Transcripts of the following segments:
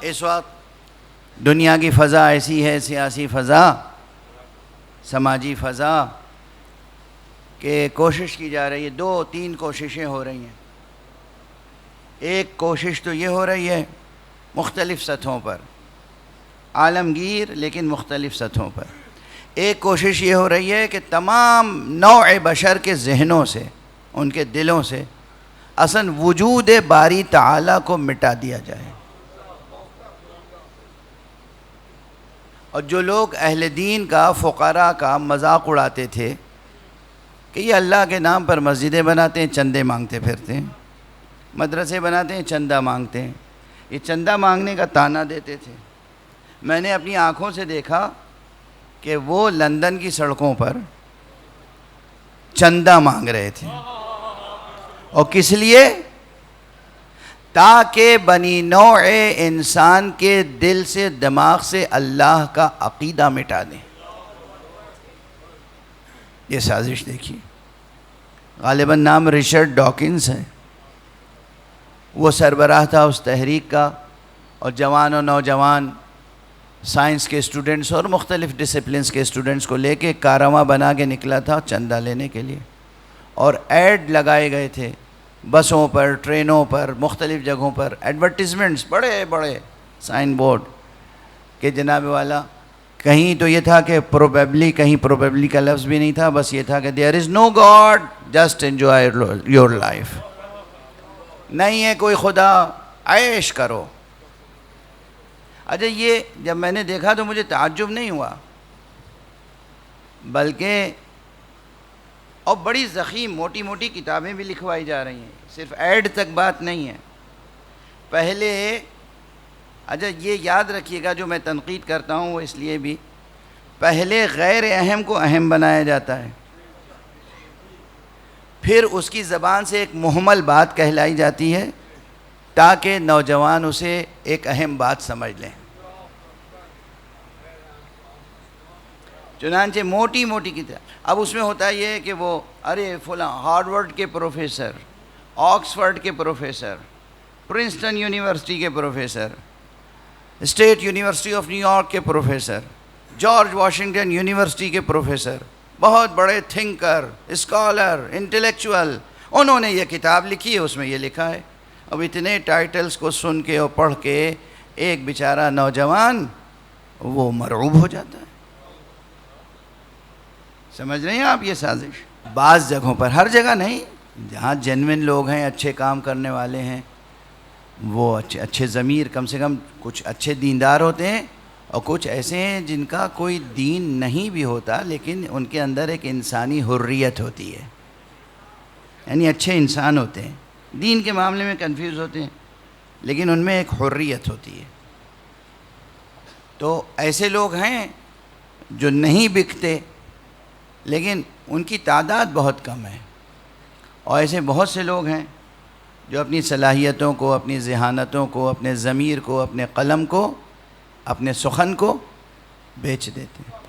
اس وقت دنیا کی فضا ایسی ہے، سیاسی فضا، سماجی فضا، کہ کوشش کی جا رہی ہے، 2-3 کوششیں ہو رہی ہیں۔ ایک کوشش تو یہ ہو رہی ہے مختلف سطحوں پر، عالمگیر لیکن مختلف سطحوں پر۔ ایک کوشش یہ ہو رہی ہے کہ تمام نوع بشر کے ذہنوں سے، ان کے دلوں سے اصلاً وجود باری تعالیٰ کو مٹا دیا جائے۔ اور جو لوگ اہل دین کا، فقراء کا مذاق اڑاتے تھے کہ یہ اللہ کے نام پر مسجدیں بناتے ہیں، چندے مانگتے پھرتے ہیں، مدرسے بناتے ہیں، چندہ مانگتے ہیں، یہ چندہ مانگنے کا طعنہ دیتے تھے۔ میں نے اپنی آنکھوں سے دیکھا کہ وہ لندن کی سڑکوں پر چندہ مانگ رہے تھے، اور کس لیے؟ تاکہ بنی نوع انسان کے دل سے، دماغ سے اللہ کا عقیدہ مٹا دیں۔ یہ سازش دیکھیے، غالباً نام رچرڈ ڈاکنز ہے، وہ سربراہ تھا اس تحریک کا، اور جوان و نوجوان سائنس کے اسٹوڈنٹس اور مختلف ڈسپلنز کے اسٹوڈنٹس کو لے کے کارواں بنا کے نکلا تھا چندہ لینے کے لیے، اور ایڈ لگائے گئے تھے بسوں پر، ٹرینوں پر، مختلف جگہوں پر، ایڈورٹیزمنٹس، بڑے بڑے سائن بورڈ کہ جناب والا، کہیں تو یہ تھا کہ پروبیبلی، کہیں پروبیبلی کا لفظ بھی نہیں تھا، بس یہ تھا کہ there is no God, just enjoy your life، نہیں ہے کوئی خدا، عیش کرو۔ اچھا، یہ جب میں نے دیکھا تو مجھے تعجب نہیں ہوا، بلکہ اور بڑی ضخیم موٹی موٹی کتابیں بھی لکھوائی جا رہی ہیں، صرف ایڈ تک بات نہیں ہے۔ پہلے اچھا یہ یاد رکھیے گا، جو میں تنقید کرتا ہوں وہ اس لیے بھی، پہلے غیر اہم کو اہم بنایا جاتا ہے، پھر اس کی زبان سے ایک مہمل بات کہلائی جاتی ہے تاکہ نوجوان اسے ایک اہم بات سمجھ لیں۔ چنانچہ موٹی موٹی کتاب، اب اس میں ہوتا یہ ہے کہ وہ ارے فلاں ہارورڈ کے پروفیسر، آکسفورڈ کے پروفیسر، پرنسٹن یونیورسٹی کے professor, state university of new York کے پروفیسر، جارج واشنگٹن یونیورسٹی کے پروفیسر، بہت بڑے تھنکر، اسکالر، انٹلیکچوئل، انہوں نے یہ کتاب لکھی ہے، اس میں یہ لکھا ہے۔ اب اتنے ٹائٹلز کو سن کے اور پڑھ کے ایک بیچارہ نوجوان وہ مرعوب ہو جاتا ہے۔ سمجھ رہے ہیں آپ یہ سازش؟ بعض جگہوں پر، ہر جگہ نہیں، جہاں جینوین لوگ ہیں، اچھے کام کرنے والے ہیں، وہ اچھے ضمیر، کم سے کم کچھ اچھے دیندار ہوتے ہیں، اور کچھ ایسے ہیں جن کا کوئی دین نہیں بھی ہوتا لیکن ان کے اندر ایک انسانی حریت ہوتی ہے، یعنی اچھے انسان ہوتے ہیں، دین کے معاملے میں کنفیوز ہوتے ہیں لیکن ان میں ایک حریت ہوتی ہے۔ تو ایسے لوگ ہیں جو نہیں بکتے لیکن ان کی تعداد بہت کم ہے، اور ایسے بہت سے لوگ ہیں جو اپنی صلاحیتوں کو، اپنی ذہانتوں کو، اپنے ضمیر کو، اپنے قلم کو، اپنے سخن کو بیچ دیتے ہیں۔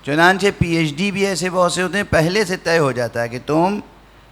چنانچہ پی ایچ ڈی بھی ایسے بہت سے ہوتے ہیں، پہلے سے طے ہو جاتا ہے کہ تم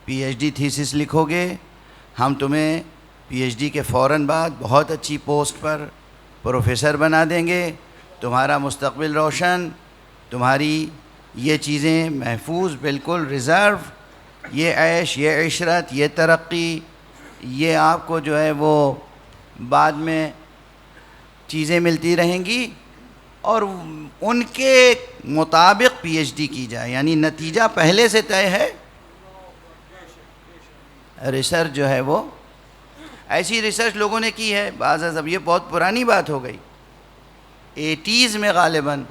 پی ایچ ڈی تھیسس لکھو گے، ہم تمہیں پی ایچ ڈی کے فوراً بعد بہت اچھی پوسٹ پر پروفیسر بنا دیں گے، تمہارا مستقبل روشن، تمہاری یہ چیزیں محفوظ، بالکل ریزرو، یہ عیش، یہ عشرت، یہ ترقی، یہ آپ کو جو ہے وہ بعد میں چیزیں ملتی رہیں گی، اور ان کے مطابق پی ایچ ڈی کی جائے، یعنی نتیجہ پہلے سے طے ہے۔ ریسرچ جو ہے وہ ایسی ریسرچ لوگوں نے کی ہے، بعض اب یہ بہت پرانی بات ہو گئی، 80s میں غالباً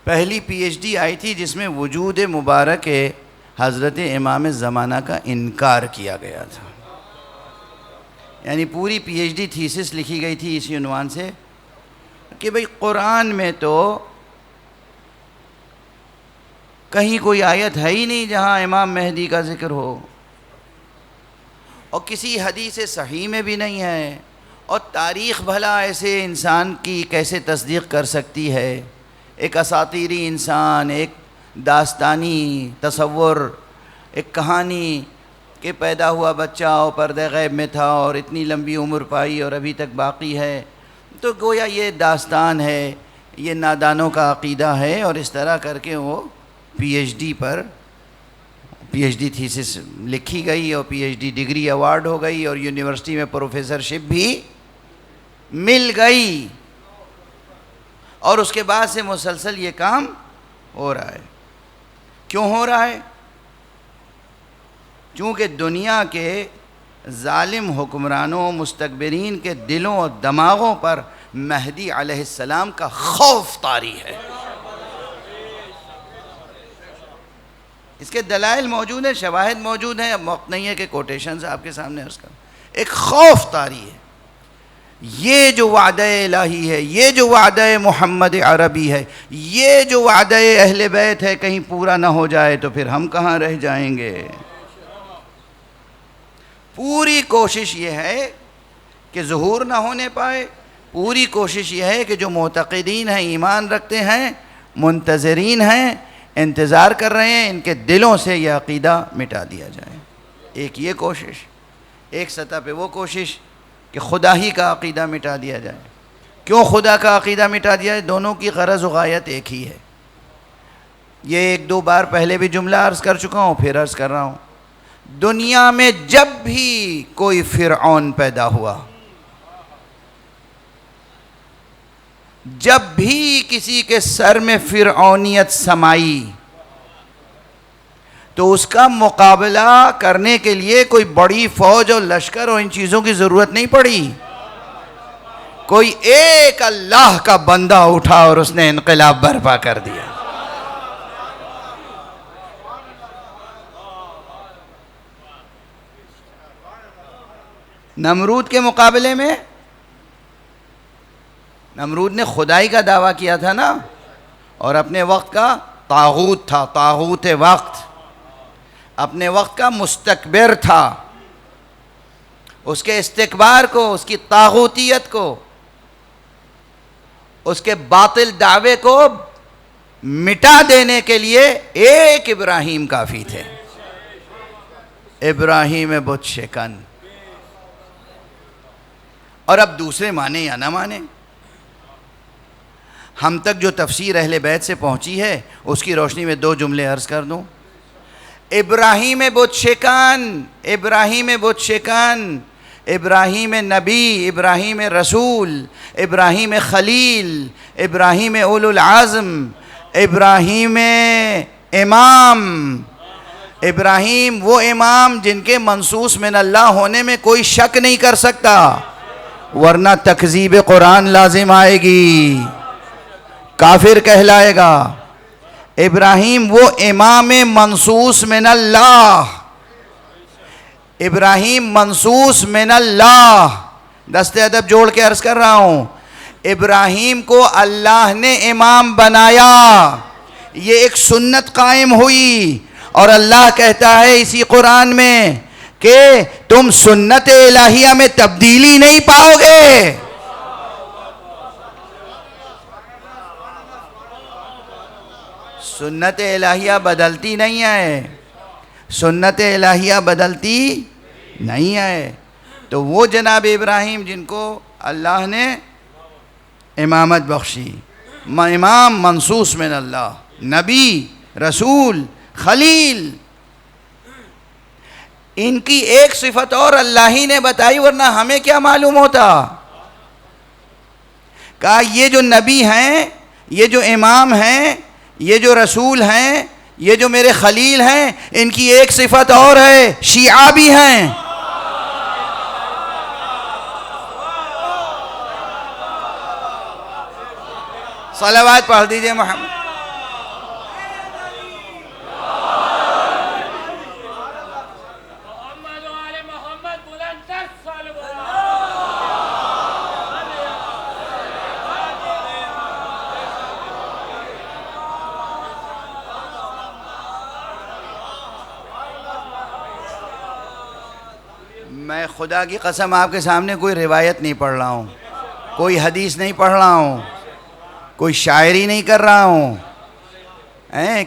پہلی پی ایچ ڈی آئی تھی جس میں وجود مبارک حضرت امام زمانہ کا انکار کیا گیا تھا، یعنی پوری پی ایچ ڈی تھیسس لکھی گئی تھی اسی عنوان سے کہ بھئی قرآن میں تو کہیں کوئی آیت ہے ہی نہیں جہاں امام مہدی کا ذکر ہو، اور کسی حدیث صحیح میں بھی نہیں ہے، اور تاریخ بھلا ایسے انسان کی کیسے تصدیق کر سکتی ہے؟ ایک اساطیری انسان، ایک داستانی تصور، ایک کہانی، کہ پیدا ہوا بچہ اور پردہ غیب میں تھا اور اتنی لمبی عمر پائی اور ابھی تک باقی ہے، تو گویا یہ داستان ہے، یہ نادانوں کا عقیدہ ہے، اور اس طرح کر کے وہ پی ایچ ڈی تھیسس لکھی گئی اور P H D degree award ہو گئی اور یونیورسٹی میں پروفیسرشپ بھی مل گئی، اور اس کے بعد سے مسلسل یہ کام ہو رہا ہے۔ کیوں ہو رہا ہے؟ چونکہ دنیا کے ظالم حکمرانوں مستکبرین کے دلوں اور دماغوں پر مہدی علیہ السلام کا خوف طاری ہے۔ اس کے دلائل موجود ہیں، شواہد موجود ہیں، اب وقت نہیں ہے کہ کوٹیشنز آپ کے سامنے عرض کروں۔ ایک خوف طاری ہے، یہ جو وعدہ الہی ہے، یہ جو وعدہ محمد عربی ہے، یہ جو وعدہ اہل بیت ہے، کہیں پورا نہ ہو جائے تو پھر ہم کہاں رہ جائیں گے۔ پوری کوشش یہ ہے کہ ظہور نہ ہونے پائے، پوری کوشش یہ ہے کہ جو معتقدین ہیں، ایمان رکھتے ہیں، منتظرین ہیں، انتظار کر رہے ہیں، ان کے دلوں سے یہ عقیدہ مٹا دیا جائے۔ ایک یہ کوشش، ایک سطح پہ وہ کوشش کہ خدا ہی کا عقیدہ مٹا دیا جائے۔ کیوں خدا کا عقیدہ مٹا دیا جائے؟ دونوں کی غرض و غایت ایک ہی ہے۔ یہ ایک دو بار پہلے بھی جملہ عرض کر چکا ہوں، پھر عرض کر رہا ہوں، دنیا میں جب بھی کوئی فرعون پیدا ہوا، جب بھی کسی کے سر میں فرعونیت سمائی، تو اس کا مقابلہ کرنے کے لیے کوئی بڑی فوج اور لشکر اور ان چیزوں کی ضرورت نہیں پڑی۔ کوئی ایک اللہ کا بندہ اٹھا اور اس نے انقلاب برپا کر دیا۔ نمرود کے مقابلے میں، نمرود نے خدائی کا دعویٰ کیا تھا نا، اور اپنے وقت کا طاغوت تھا، طاغوت وقت، اپنے وقت کا مستکبر تھا۔ اس کے استکبار کو، اس کی طاغوتیت کو، اس کے باطل دعوے کو مٹا دینے کے لیے ایک ابراہیم کافی تھے، ابراہیم بت شکن۔ اور اب دوسرے مانے یا نہ مانے، ہم تک جو تفسیر اہل بیت سے پہنچی ہے اس کی روشنی میں دو جملے عرض کر دوں۔ ابراہیم بت شکن، ابراہیم بت شکن، ابراہیم نبی، ابراہیم رسول، ابراہیم خلیل، ابراہیم اولو العزم، ابراہیم امام، ابراہیم وہ امام جن کے منصوص من اللہ ہونے میں کوئی شک نہیں کر سکتا، ورنہ تکذیب قرآن لازم آئے گی، کافر کہلائے گا۔ ابراہیم وہ امام منصوص من اللہ، ابراہیم منصوص من اللہ، دست ادب جوڑ کے عرض کر رہا ہوں، ابراہیم کو اللہ نے امام بنایا، یہ ایک سنت قائم ہوئی، اور اللہ کہتا ہے اسی قرآن میں کہ تم سنت الہیہ میں تبدیلی نہیں پاؤ گے۔ سنت الہیہ بدلتی نہیں ہے، سنت الہیہ بدلتی نہیں ہے۔ تو وہ جناب ابراہیم جن کو اللہ نے امامت بخشی، امام منصوص من اللہ، نبی، رسول، خلیل، ان کی ایک صفت اور اللہ ہی نے بتائی، ورنہ ہمیں کیا معلوم ہوتا۔ کہا یہ جو نبی ہیں، یہ جو امام ہیں، یہ جو رسول ہیں، یہ جو میرے خلیل ہیں، ان کی ایک صفت اور ہے، شیعہ بھی ہیں۔ صلوات پڑھ دیجئے محمد۔ میں خدا کی قسم آپ کے سامنے کوئی روایت نہیں پڑھ رہا ہوں، کوئی حدیث نہیں پڑھ رہا ہوں، کوئی شاعری نہیں کر رہا ہوں،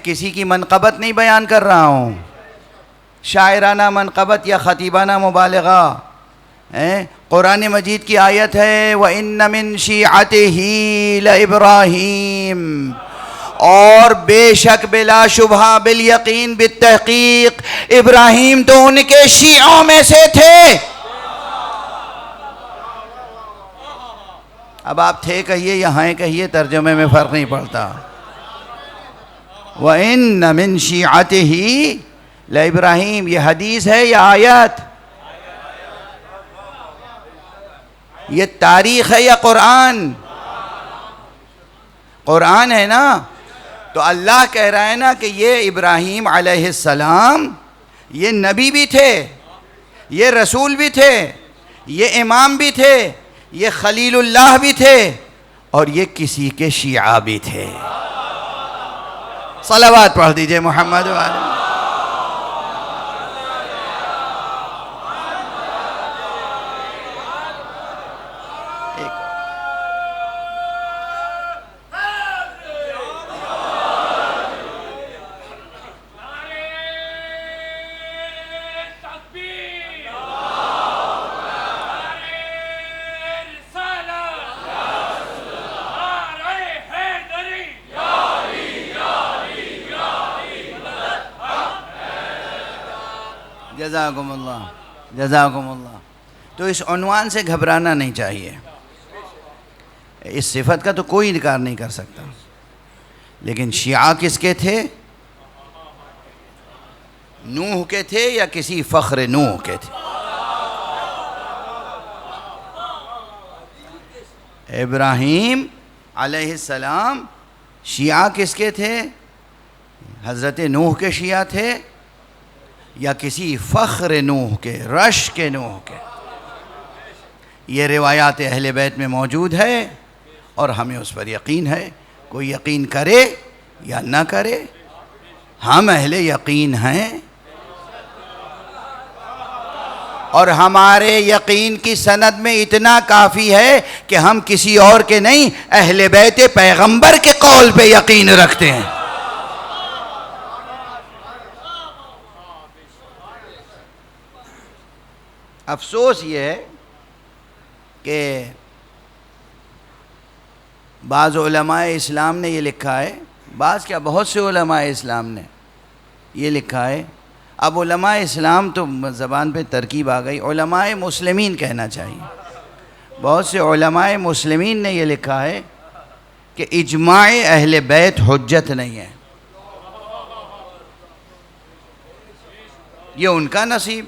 کسی کی منقبت نہیں بیان کر رہا ہوں، شاعرانہ منقبت یا خطیبانہ مبالغہ. قرآن مجید کی آیت ہے وَإِنَّ مِن شِيعَتِهِ لَإِبْرَاهِيمَ، اور بے شک بلا شبہ بالیقین بالتحقیق ابراہیم تو ان کے شیعوں میں سے تھے. اب آپ تھے کہیے یا ہیں کہیے، ترجمے میں فرق نہیں پڑتا. وَإِنَّ مِن شِيعَتِهِ لَإِبْرَاهِيمَ، یہ حدیث ہے یا آیت؟ یہ تاریخ ہے یا قرآن؟ قرآن ہے نا. تو اللہ کہہ رہا ہے نا کہ یہ ابراہیم علیہ السلام یہ نبی بھی تھے، یہ رسول بھی تھے، یہ امام بھی تھے، یہ خلیل اللہ بھی تھے، اور یہ کسی کے شیعہ بھی تھے. صلوات پڑھ دیجئے محمد والے. جزاکم اللہ جزاکم اللہ. تو اس عنوان سے گھبرانا نہیں چاہیے. اس صفت کا تو کوئی انکار نہیں کر سکتا. لیکن شیعہ کس کے تھے؟ نوح کے تھے یا کسی فخر نوح کے تھے؟ ابراہیم علیہ السلام شیعہ کس کے تھے؟ حضرت نوح کے شیعہ تھے یا کسی فخر نوح کے، رش کے نوح کے؟ یہ روایات اہل بیت میں موجود ہے اور ہمیں اس پر یقین ہے. کوئی یقین کرے یا نہ کرے، ہم اہل یقین ہیں، اور ہمارے یقین کی سند میں اتنا کافی ہے کہ ہم کسی اور کے نہیں، اہل بیت پیغمبر کے قول پہ یقین رکھتے ہیں. افسوس یہ ہے کہ بعض علماء اسلام نے یہ لکھا ہے، بعض کیا بہت سے علماء اسلام نے یہ لکھا ہے. اب علماء اسلام تو زبان پہ ترکیب آ گئی، علماء مسلمین کہنا چاہیے. بہت سے علماء مسلمین نے یہ لکھا ہے کہ اجماع اہل بیت حجت نہیں ہے. یہ ان کا نصیب.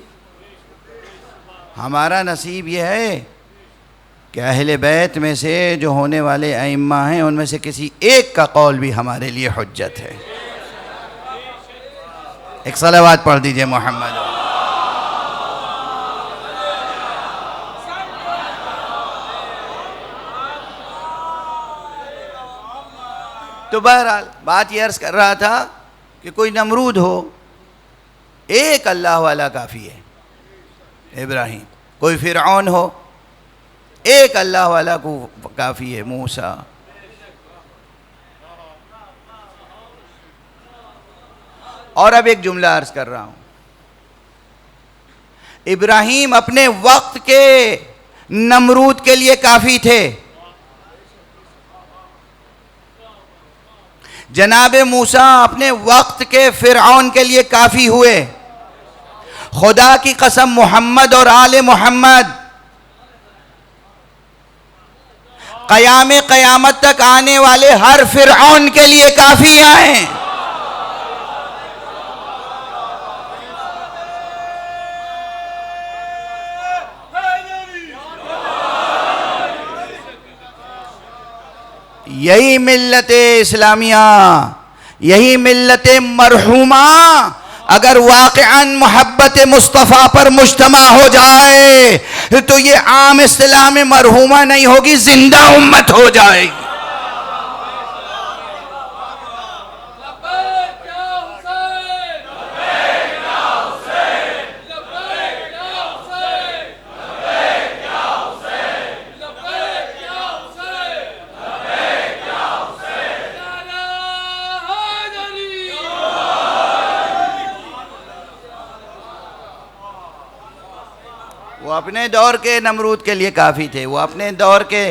ہمارا نصیب یہ ہے کہ اہل بیت میں سے جو ہونے والے ائمہ ہیں ان میں سے کسی ایک کا قول بھی ہمارے لیے حجت ہے. ایک صلوات پڑھ دیجئے محمد. تو بہرحال بات یہ عرض کر رہا تھا کہ کوئی نمرود ہو، ایک اللہ والا کافی ہے ابراہیم. کوئی فرعون ہو، ایک اللہ والا کو کافی ہے موسیٰ. اور اب ایک جملہ عرض کر رہا ہوں. ابراہیم اپنے وقت کے نمرود کے لیے کافی تھے. جناب موسیٰ اپنے وقت کے فرعون کے لیے کافی ہوئے. خدا کی قسم محمد اور آل محمد قیامت تک آنے والے ہر فرعون کے لیے کافی ہیں. یہی ملت اسلامیہ، یہی ملت مرحومہ اگر واقعاً محبت مصطفیٰ پر مجتمع ہو جائے تو یہ عام اصطلاح میں مرحومہ نہیں ہوگی، زندہ امت ہو جائے گی. اپنے دور کے نمرود کے لیے کافی تھے، وہ اپنے دور کے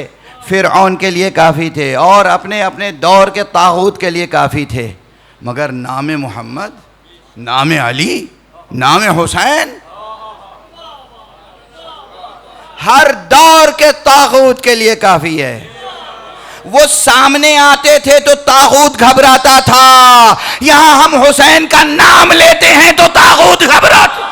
فرعون کے لیے کافی تھے، اور اپنے دور کے طاغوت کے لیے کافی تھے، مگر نام محمد، نام علی، نام حسین ہر دور کے طاغوت کے لیے کافی ہے۔ وہ سامنے آتے تھے تو طاغوت گھبراتا تھا، یہاں ہم حسین کا نام لیتے ہیں تو طاغوت گھبراتا۔